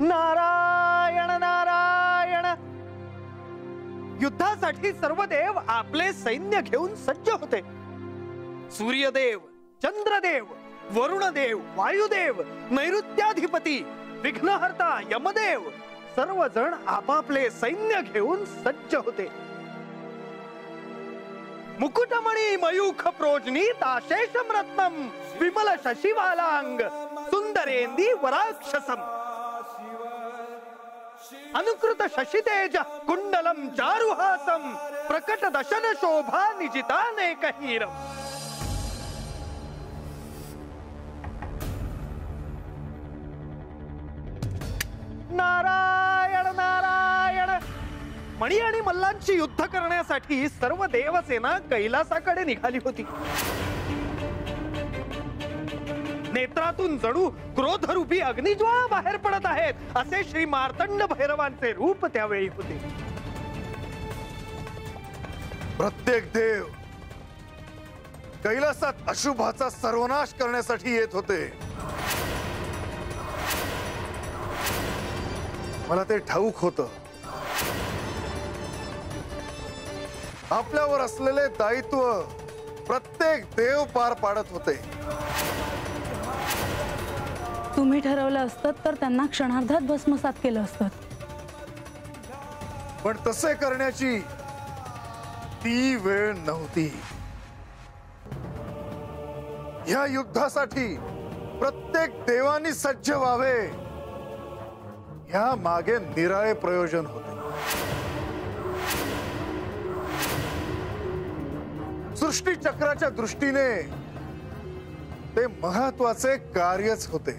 नारायण नारायण। युद्धासाठी सर्व देव आपले सैन्य घेऊन सज्ज होते। सूर्यदेव, चंद्रदेव, वरुणदेव, वायुदेव, नैऋत्याधिपती, विघ्नहर्ता, यमदेव सर्वजण आपापले सैन्य घेऊन सज्ज होते। मुकुटमणि मयूख प्रोजनीत आशेषम रत्नम विमल शशिवालांग सुंदरेंदी वराक्षसम अनुकृत शशितेज कुंडलम चारुहासम प्रकट दशन शोभा निजितानेकहीरम। नारायण नारायण। मणी आणि मल्लांची युद्ध करण्यासाठी सर्व देवसेना कैलासाकडे निघाली होती। नेत्रातून जणू क्रोधरूपी अग्निज्वाळा बाहेर पडत आहेत असे श्री मार्तंड भैरवांचे रूप त्यावेळी होते। प्रत्येक देव कैलासात अशुभाचा सर्वनाश करण्यासाठी येत होते। मला ते ठाऊक होतं। आपल्यावर असलेले दायित्व प्रत्येक देव पार पाडत होते। तुम्ही ठरवलं असतं तर त्यांना क्षणार्धात भस्मसात केलं असतं, पण तसे करण्याची ती वेळ नव्हती। या युद्धासाठी प्रत्येक देवानी सज्ज व्हावे या मागे निराळे प्रयोजन होते। सृष्टी चक्राच्या दृष्टीने ते महत्वाचे कार्यच होते।